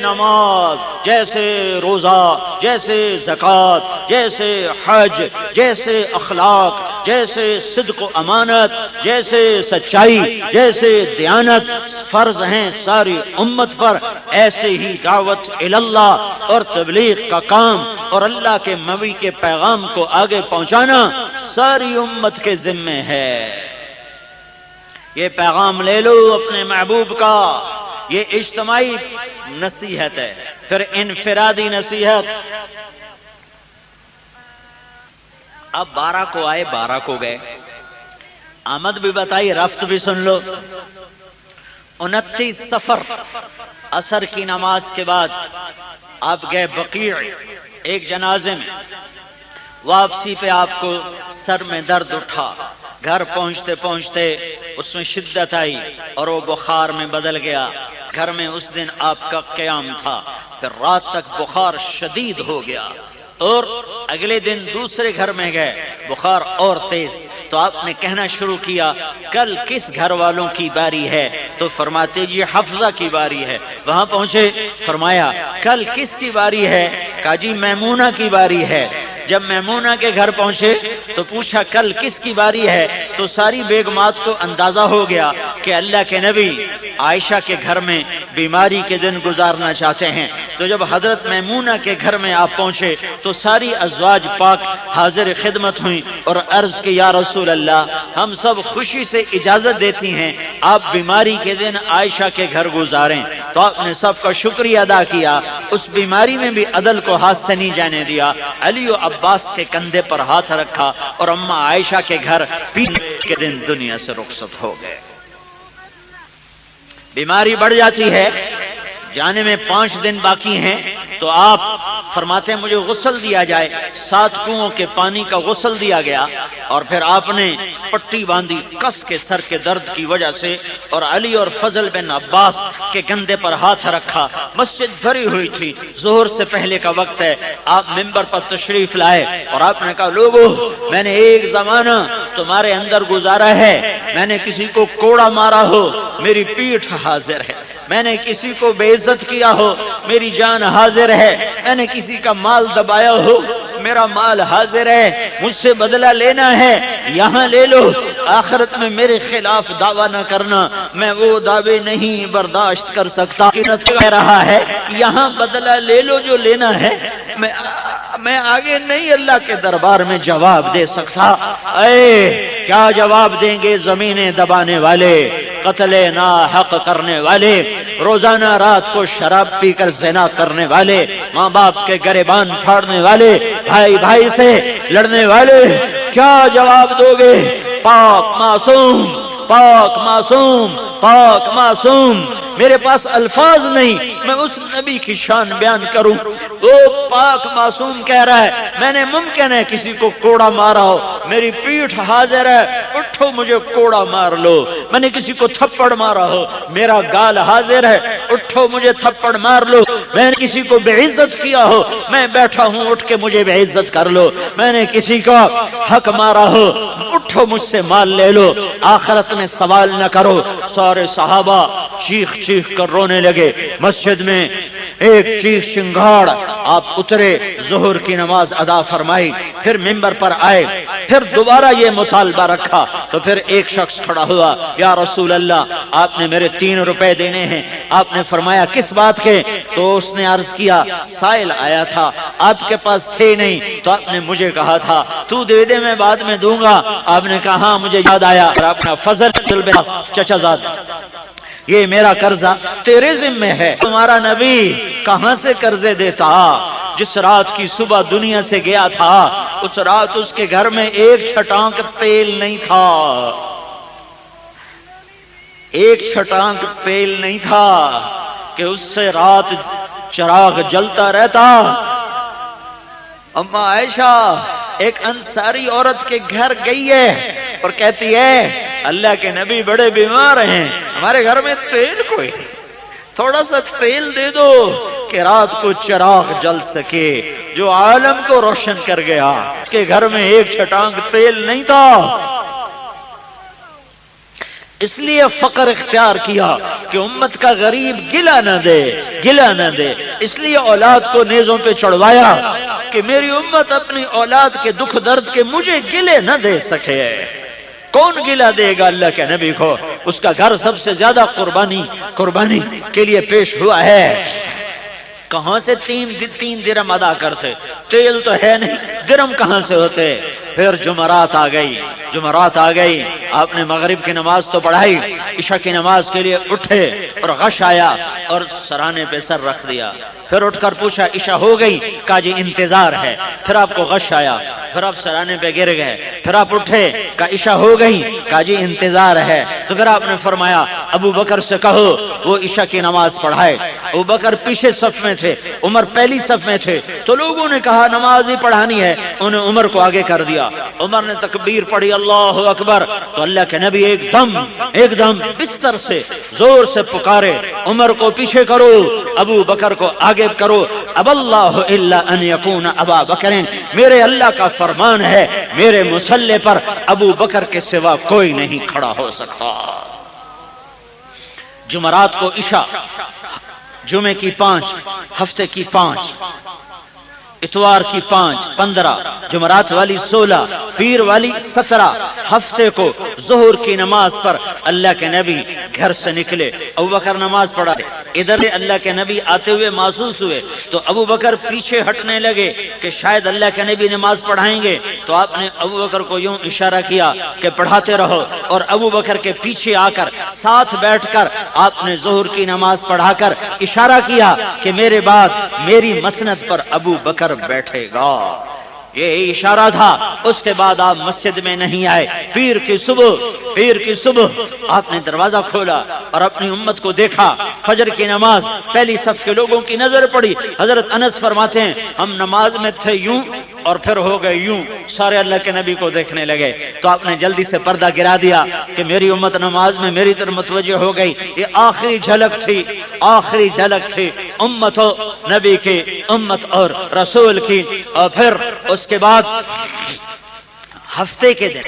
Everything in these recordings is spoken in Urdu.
نماز، جیسے روزہ، جیسے زکوٰۃ، جیسے حج، جیسے اخلاق، جیسے صدق و امانت، جیسے سچائی، جیسے دیانت فرض ہیں ساری امت پر، ایسے ہی دعوت اللہ اور تبلیغ کا کام اور اللہ کے نبی کے پیغام کو آگے پہنچانا ساری امت کے ذمے ہے۔ یہ پیغام لے لو اپنے محبوب کا، یہ اجتماعی نصیحت ہے۔ پھر انفرادی نصیحت، اب 12 کو آئے 12 کو گئے، آمد بھی بتائی رفت بھی سن لو۔ 29 صفر عصر کی نماز کے بعد آپ گئے بقیع ایک جنازے میں، واپسی پہ آپ کو سر میں درد اٹھا، گھر پہنچتے پہنچتے اس میں شدت آئی اور وہ بخار میں بدل گیا۔ گھر میں اس دن آپ کا قیام تھا، پھر رات تک بخار شدید ہو گیا، اور اگلے دن دوسرے گھر میں گئے، بخار اور تیز، تو آپ نے کہنا شروع کیا کل کس گھر والوں کی باری ہے؟ تو فرماتے جی حفظہ کی باری ہے۔ وہاں پہنچے، فرمایا کل کس کی باری ہے؟ کہا جی میمونہ کی باری ہے۔ جب میمونہ کے گھر پہنچے تو پوچھا کل کس کی باری ہے؟ تو ساری بیگمات کو اندازہ ہو گیا کہ اللہ کے نبی عائشہ کے گھر میں بیماری کے دن گزارنا چاہتے ہیں۔ تو جب حضرت میمونہ کے گھر میں آپ پہنچے تو ساری ازواج پاک حاضر خدمت ہوئیں اور عرض کہ یا رسول اللہ، ہم سب خوشی سے اجازت دیتی ہیں آپ بیماری کے دن عائشہ کے گھر گزاریں۔ تو آپ نے سب کا شکریہ ادا کیا، اس بیماری میں بھی عدل کو ہاتھ سے نہیں جانے دیا، علی و عباس کے کندھے پر ہاتھ رکھا اور اماں عائشہ کے گھر پیر کے دن دنیا سے رخصت ہو گئے۔ بیماری بڑھ جاتی ہے، جانے میں 5 دن باقی ہیں، تو آپ فرماتے ہیں مجھے غسل دیا جائے۔ 7 کنووں کے پانی کا غسل دیا گیا، اور پھر آپ نے پٹی باندھی کس کے سر کے درد کی وجہ سے، اور علی اور فضل بن عباس کے کندھے پر ہاتھ رکھا۔ مسجد بھری ہوئی تھی، ظہر سے پہلے کا وقت ہے، آپ منبر پر تشریف لائے اور آپ نے کہا لوگو، میں نے ایک زمانہ تمہارے اندر گزارا ہے، میں نے کسی کو کوڑا مارا ہو میری پیٹھ حاضر ہے، میں نے کسی کو بے عزت کیا ہو میری جان حاضر ہے، میں نے کسی کا مال دبایا ہو میرا مال حاضر ہے، مجھ سے بدلہ لینا ہے یہاں لے لو، آخرت میں میرے خلاف دعویٰ نہ کرنا، میں وہ دعوے نہیں برداشت کر سکتا۔ کہہ رہا ہے یہاں بدلہ لے لو جو لینا ہے، میں آگے نہیں اللہ کے دربار میں جواب دے سکتا۔ اے کیا جواب دیں گے زمینیں دبانے والے، قتل ناحق کرنے والے، روزانہ رات کو شراب پی کر زنا کرنے والے، ماں باپ کے گریبان پھاڑنے والے، بھائی بھائی سے لڑنے والے، کیا جواب دو گے؟ پاک معصوم، پاک معصوم، پاک معصوم، میرے پاس الفاظ نہیں میں اس نبی کی شان بیان کروں۔ وہ پاک معصوم کہہ رہا ہے میں نے ممکن ہے کسی کو کوڑا مارا ہو، میری پیٹھ حاضر ہے، اٹھو مجھے کوڑا مار لو۔ میں نے کسی کو تھپڑ مارا ہو، میرا گال حاضر ہے، اٹھو مجھے تھپڑ مار لو۔ میں نے کسی کو بے عزت کیا ہو، میں بیٹھا ہوں، اٹھ کے مجھے بے عزت کر لو۔ میں نے کسی کا حق مارا ہو، اٹھو مجھ سے مال لے لو، آخرت میں سوال نہ کرو۔ سارے صحابہ چیخ چیخ کر رونے لگے۔ مسجد میں ایک چیخ چنگاڑ، آپ اترے، ظہر کی نماز ادا فرمائی، پھر منبر پر آئے، پھر دوبارہ یہ مطالبہ رکھا، تو پھر ایک شخص کھڑا ہوا، یا رسول اللہ آپ نے میرے 3 روپے دینے ہیں۔ آپ نے فرمایا کس بات کے؟ تو اس نے عرض کیا سائل آیا تھا، آپ کے پاس تھے نہیں، تو آپ نے مجھے کہا تھا تو دے دے میں بعد میں دوں گا۔ آپ نے کہا ہاں مجھے یاد آیا، اور اپنا فضل چچا زاد یہ میرا قرضہ تیرے ذمہ ہے۔ تمہارا نبی کہاں سے قرضے دیتا؟ جس رات کی صبح دنیا سے گیا تھا اس رات اس کے گھر میں ایک چھٹانک تیل نہیں تھا، ایک چھٹانک تیل نہیں تھا کہ اس سے رات چراغ جلتا رہتا۔ اما عائشہ ایک انصاری عورت کے گھر گئی ہے اور کہتی ہے اللہ کے نبی بڑے بیمار ہیں، ہمارے گھر میں تیل کوئی، تھوڑا سا تیل دے دو کہ رات کو چراغ جل سکے، جو عالم کو روشن کر گیا۔ اس کے گھر میں ایک چھٹانک تیل نہیں تھا۔ اس لیے فقر اختیار کیا کہ امت کا غریب گلہ نہ دے، اس لیے اولاد کو نیزوں پہ چڑھوایا کہ میری امت اپنی اولاد کے دکھ درد کے مجھے گلے نہ دے سکے۔ کون گلہ دے گا اللہ کے نبی کو؟ اس کا گھر سب سے زیادہ قربانی کے لیے پیش ہوا ہے۔ کہاں سے تین درم ادا کرتے؟ تیل تو ہے نہیں، درم کہاں سے ہوتے؟ پھر جمعرات آ گئی، آپ نے مغرب کی نماز تو پڑھائی، عشاء کی نماز کے لیے اٹھے اور غش آیا اور سرانے پہ سر رکھ دیا۔ پھر اٹھ کر پوچھا عشاء ہو گئی؟ کہا جی انتظار ہے۔ پھر آپ کو غش آیا، پھر آپ سرانے پہ گر گئے، پھر آپ اٹھے، کہا عشاء ہو گئی؟ کہا جی انتظار ہے۔ تو پھر آپ نے فرمایا ابو بکر سے کہو وہ عشاء کی نماز پڑھائے۔ ابو بکر پیچھے صف میں تھے، عمر پہلی صف میں تھے، تو لوگوں نے کہا نماز ہی پڑھانی ہے، انہوں نے عمر کو آگے کر دیا۔ عمر نے تکبیر پڑھی اللہ اکبر، تو اللہ کے نبی ایک دم بستر سے زور سے پکارے عمر کو پیچھے کرو، ابو بکر کو آگے کرو۔ اب اللہ الا ان یکون ابا بکر، میرے اللہ کا فرمان ہے میرے مصلی پر ابو بکر کے سوا کوئی نہیں کھڑا ہو سکتا۔ جمعرات کو عشاء، جمعے کی 5، ہفتے کی 5، اتوار کی 5، 15، جمعرات والی 16، پیر والی 17، ہفتے کو ظہر کی نماز پر اللہ کے نبی گھر سے نکلے۔ ابو بکر نماز پڑھا، ادھر اللہ کے نبی آتے ہوئے محسوس ہوئے تو ابو بکر پیچھے ہٹنے لگے کہ شاید اللہ کے نبی نماز پڑھائیں گے، تو آپ نے ابو بکر کو یوں اشارہ کیا کہ پڑھاتے رہو، اور ابو بکر کے پیچھے آ کر ساتھ بیٹھ کر آپ نے ظہر کی نماز پڑھا کر اشارہ کیا کہ میرے بعد میری مسند پر ابو بکر بیٹھے گا۔ یہ اشارہ تھا۔ اس کے بعد آپ مسجد میں نہیں آئے۔ پیر کی صبح آپ نے دروازہ کھولا اور اپنی امت کو دیکھا۔ فجر کی نماز پہلی صف کے لوگوں کی نظر پڑی۔ حضرت انس فرماتے ہیں ہم نماز میں تھے یوں اور پھر ہو گئے یوں، سارے اللہ کے نبی کو دیکھنے لگے، تو آپ نے جلدی سے پردہ گرا دیا کہ میری امت نماز میں میری طرف متوجہ ہو گئی۔ یہ آخری جھلک تھی امت و نبی کی، امت اور رسول کی۔ اور پھر اس کے بعد ہفتے کے دن،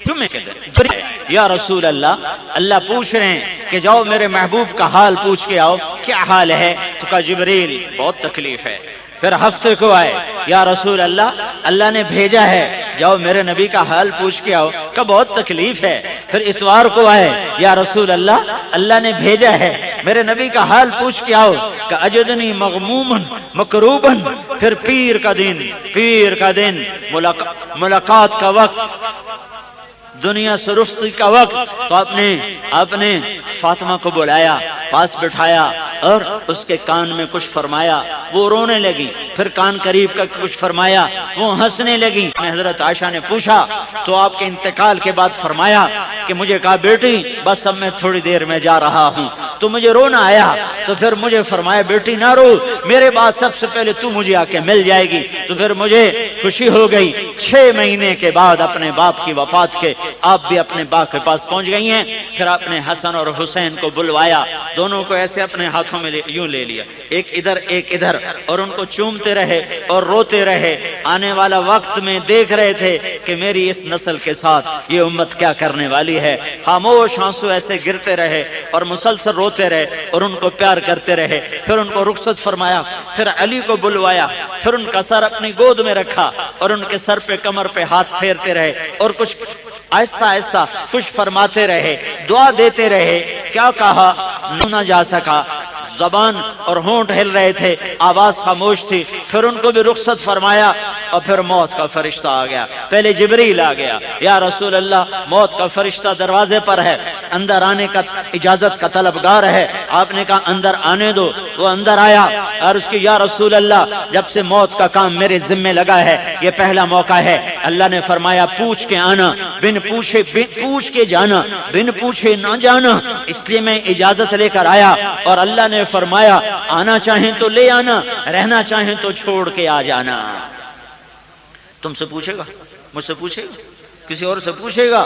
جمعے کے دن، یا رسول اللہ پوچھ رہے ہیں کہ جاؤ میرے محبوب کا حال پوچھ کے آؤ، کیا حال ہے؟ تو کہا جبریل بہت تکلیف ہے۔ پھر ہفتے کو آئے، یا رسول اللہ نے بھیجا ہے جاؤ میرے نبی کا حال پوچھ کے آؤ، کہ بہت تکلیف ہے۔ پھر اتوار کو آئے، یا رسول اللہ نے بھیجا ہے میرے نبی کا حال پوچھ کے آؤ، کہ اجدنی مغموما مکروبا۔ پھر پیر کا دن ملاقات کا وقت، دنیا سے رخصتی کا وقت، تو آپ نے فاطمہ کو بلایا، پاس بٹھایا اور اس کے کان میں کچھ فرمایا، وہ رونے لگی۔ پھر کان قریب کا کچھ فرمایا، وہ ہنسنے لگی۔ حضرت عائشہ نے پوچھا تو آپ کے انتقال کے بعد فرمایا کہ مجھے کہا بیٹی بس اب میں تھوڑی دیر میں جا رہا ہوں، تو مجھے رونا آیا، تو پھر مجھے فرمایا بیٹی نہ رو، میرے بعد سب سے پہلے تو مجھے آ کے مل جائے گی۔ تو پھر مجھے خوشی ہو گئی۔ 6 مہینے کے بعد اپنے باپ کی وفات کے آپ بھی اپنے باپ کے پاس پہنچ گئی ہیں۔ پھر آپ نے حسن اور حسین کو بلوایا، دونوں کو ایسے اپنے ہاتھوں میں یوں لے لیا، ایک ادھر، اور ان کو چومتے رہے اور روتے رہے۔ آنے والا وقت میں دیکھ رہے تھے کہ میری اس نسل کے ساتھ یہ امت کیا کرنے والی ہے۔ خاموش آنسو ایسے گرتے رہے اور مسلسل روتے رہے اور ان کو پیار کرتے رہے۔ پھر ان کو رخصت فرمایا، پھر علی کو بلوایا، پھر ان کا سر اپنی گود میں رکھا اور ان کے سر پہ کمر پہ ہاتھ پھیرتے رہے اور کچھ آہستہ کچھ فرماتے رہے، دعا دیتے رہے۔ کیا کہا نہ جا سکا، زبان اور ہونٹ ہل رہے تھے، آواز خاموش تھی۔ پھر ان کو بھی رخصت فرمایا اور پھر موت کا فرشتہ آ گیا۔ پہلے جبریل آ گیا، یا رسول اللہ موت کا فرشتہ دروازے پر ہے، اندر آنے کا اجازت کا طلبگار ہے۔ آپ نے کہا اندر آنے دو۔ وہ اندر آیا اور اس کی یا رسول اللہ جب سے موت کا کام میرے ذمے لگا ہے یہ پہلا موقع ہے۔ اللہ نے فرمایا پوچھ کے آنا، پوچھ کے جانا، بن پوچھے نہ جانا، اس لیے میں اجازت لے کر آیا۔ اور اللہ نے فرمایا آنا چاہیں تو لے آنا، رہنا چاہیں تو چھوڑ کے آ جانا۔ تم سے پوچھے گا، مجھ سے پوچھے گا، کسی اور سے پوچھے گا؟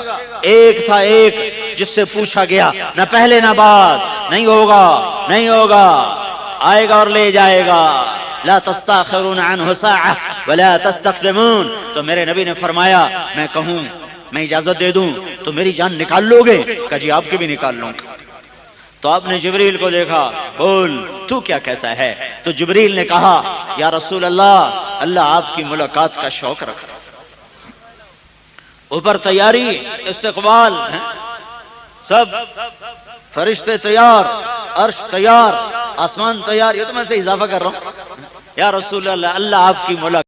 ایک تھا ایک جس سے پوچھا گیا، نہ پہلے نہ بعد، نہیں ہوگا، آئے گا اور لے جائے گا۔ لا تستاخرون عنہ ساعة ولا تستقدمون۔ تو میرے نبی نے فرمایا میں کہوں، میں اجازت دے دوں تو میری جان نکال لو گے؟ کہا جی آپ کی بھی نکال لوں گا۔ تو آپ نے جبریل کو دیکھا، بول تو کیا کہتا ہے؟ تو جبریل نے کہا یا رسول اللہ، اللہ آپ کی ملاقات کا شوق رکھتا، اوپر تیاری، استقبال، سب فرشتے تیار، عرش تیار، آسمان تیار، یہ تو میں سے اضافہ کر رہا ہوں۔ یا رسول اللہ، اللہ آپ کی ملاقات